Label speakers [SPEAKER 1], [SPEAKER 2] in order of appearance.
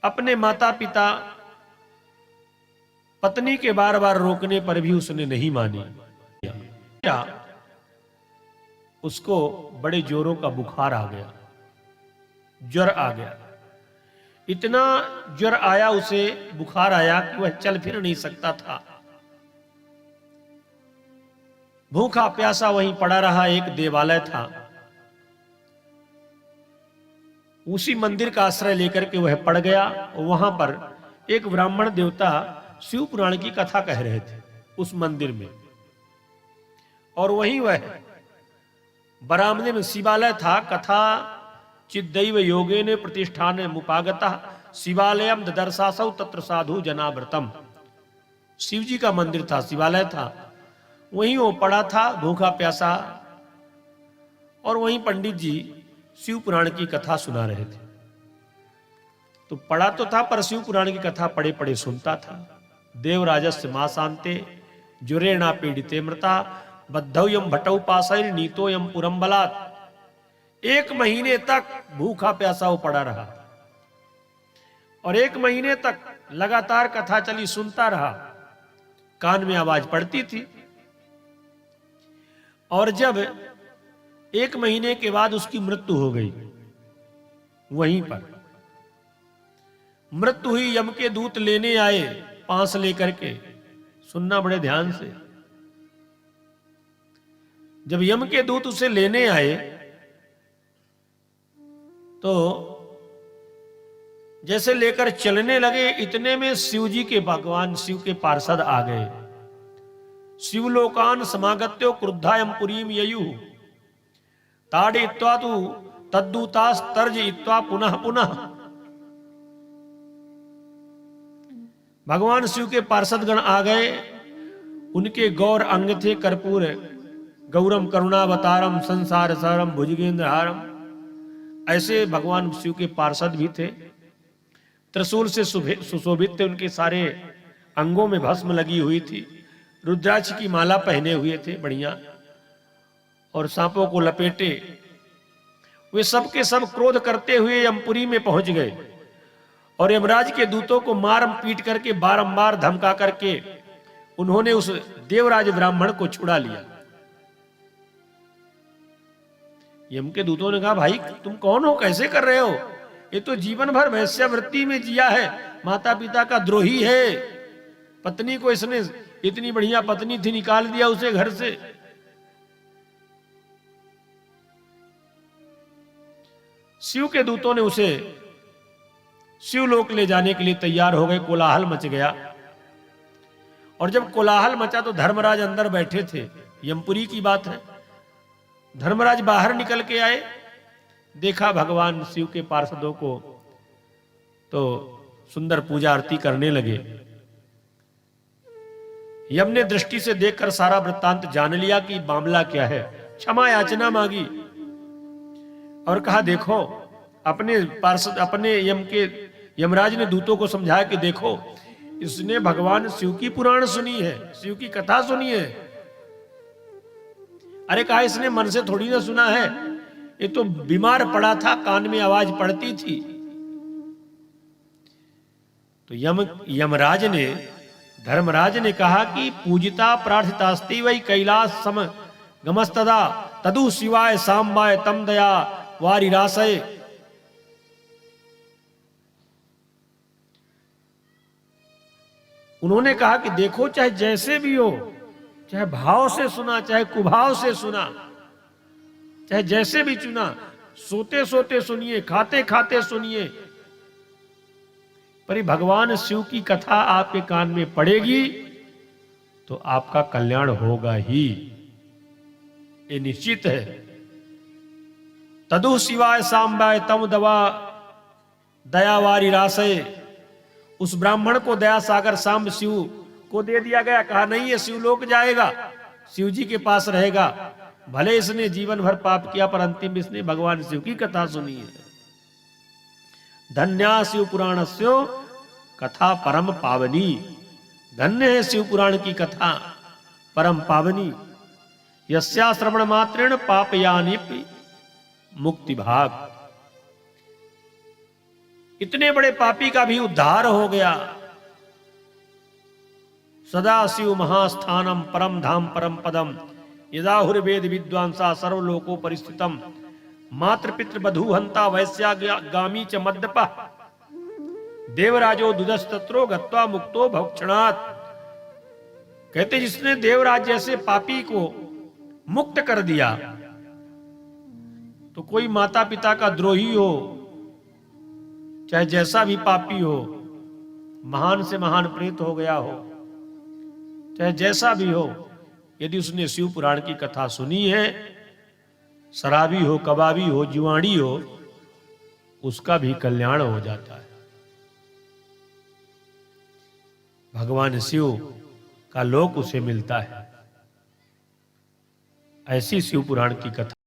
[SPEAKER 1] अपने माता पिता पत्नी के बार बार रोकने पर भी उसने नहीं मानी। उसको बड़े जोरों का बुखार आ गया, ज्वर आ गया। इतना ज्वर आया, उसे बुखार आया कि वह चल फिर नहीं सकता था। भूखा प्यासा वहीं पड़ा रहा। एक देवालय था, उसी मंदिर का आश्रय लेकर के वह पड़ गया। वहां पर एक ब्राह्मण देवता शिव पुराण की कथा कह रहे थे उस मंदिर में, और वहीं वह बरामदे में शिवालय था। कथा चिद्दैव योगेन प्रतिष्ठान मुपागता शिवालयम ददर्शासौ तत्र साधु जनाव्रतम। शिव जी का मंदिर था, शिवालय था, वहीं वो पड़ा था भूखा प्यासा, और वहीं पंडित जी शिव पुराण की कथा सुना रहे थे। तो पढ़ा तो था, पर शिव पुराण की कथा पढ़े पढ़े सुनता था। देवराजस्य मां शांते जुरेणा पीड़िते मृता बद्धौ यम भटौ पासैर नीतो यम पुरम बलात्। 1 महीने तक भूखा प्यासा वो पड़ा रहा, और 1 महीने तक लगातार कथा चली, सुनता रहा। कान में आवाज पड़ती थी, और जब 1 महीने के बाद उसकी मृत्यु हो गई, वहीं पर मृत्यु हुई। यम के दूत लेने आए पांस लेकर के। सुनना बड़े ध्यान से। जब यम के दूत उसे लेने आए तो जैसे लेकर चलने लगे, इतने में शिव जी के भगवान शिव के पार्षद आ गए। शिवलोकान समागत्यो क्रुद्धायम पुरीम ययु ताड़ित्वा तु तद्दूतास तर्जयित्वा पुनः पुनः। भगवान शिव के पार्षदगण आ गए। उनके गौर अंग थे कर्पूर गौरम करुणावतारम संसार सारम भुजगेंद्रहारम। ऐसे भगवान शिव के पार्षद भी थे। त्रिशूल से सुशोभित थे, उनके सारे अंगों में भस्म लगी हुई थी। रुद्राक्ष की माला पहने हुए थे बढ़िया, और सांपों को लपेटे। वे सब के सब क्रोध करते हुए यमपुरी में पहुंच गए, और यमराज के दूतों को मार पीट करके बारंबार धमका करके उन्होंने उस देवराज ब्राह्मण को छुड़ा लिया। यम के दूतों ने कहा, भाई तुम कौन हो, कैसे कर रहे हो? ये तो जीवन भर वैश्यावृत्ति में जिया है, माता पिता का द्रोही है। पत्नी को इसने, इतनी बढ़िया पत्नी थी, निकाल दिया उसे घर से। शिव के दूतों ने उसे शिवलोक ले जाने के लिए तैयार हो गए। कोलाहल मच गया, और जब कोलाहल मचा तो धर्मराज अंदर बैठे थे। यमपुरी की बात है। धर्मराज बाहर निकल के आए, देखा भगवान शिव के पार्षदों को, तो सुंदर पूजा आरती करने लगे। यम ने दृष्टि से देखकर सारा वृत्तांत जान लिया कि मामला क्या है। क्षमा याचना मांगी, और कहा, देखो, अपने पार्षद, अपने यमराज ने दूतों को समझाया कि देखो, इसने भगवान शिव की पुराण सुनी है, शिव की कथा सुनी है। अरे कहा, इसने मन से थोड़ी ना सुना है, ये तो बीमार पड़ा था, कान में आवाज पड़ती थी। तो यमराज ने, धर्मराज ने कहा कि पूजिता प्रार्थितास्ति वै कैलास सम गमस्तदा तदु शिवाय सांबाय तम दया वारिरासय। उन्होंने कहा कि देखो, चाहे जैसे भी हो, चाहे भाव से सुना, चाहे कुभाव से सुना, चाहे जैसे भी चुना, सोते सोते सुनिए, खाते खाते सुनिए, पर भगवान शिव की कथा आपके कान में पड़ेगी तो आपका कल्याण होगा ही, ये निश्चित है। तदु शिवाय सांबाय तम दवा दयावारी रासय। उस ब्राह्मण को दया सागर सांब शिव को दे दिया गया। कहा, नहीं, ये शिवलोक जाएगा, शिव जी के पास रहेगा। भले इसने जीवन भर पाप किया, पर अंतिम इसने भगवान शिव की कथा सुनी है। धन्या शिव पुराणस्यो कथा परम पावनी। धन्य है शिव पुराण की कथा, परम पावनी। यस्या श्रवण मात्रेण पापयानि मुक्ति भाग। इतने बड़े पापी का भी उद्धार हो गया। सदाशिव महास्थानम परम धाम परम पदम यदाहुर्वेद विद्वांसा सर्वलोको परिस्थितम मात्र पितृ बधू हंता वैश्यागामी च मद्यपा देवराजो दुदस्तत्रो गत्वा मुक्तो भक्षणात्। कहते जिसने देवराज जैसे पापी को मुक्त कर दिया, तो कोई माता पिता का द्रोही हो, चाहे जैसा भी पापी हो, महान से महान प्रेत हो गया हो, चाहे जैसा भी हो, यदि उसने शिव पुराण की कथा सुनी है, शराबी हो, कबाबी हो, जुआड़ी हो, उसका भी कल्याण हो जाता है। भगवान शिव का लोक उसे मिलता है। ऐसी शिव पुराण की कथा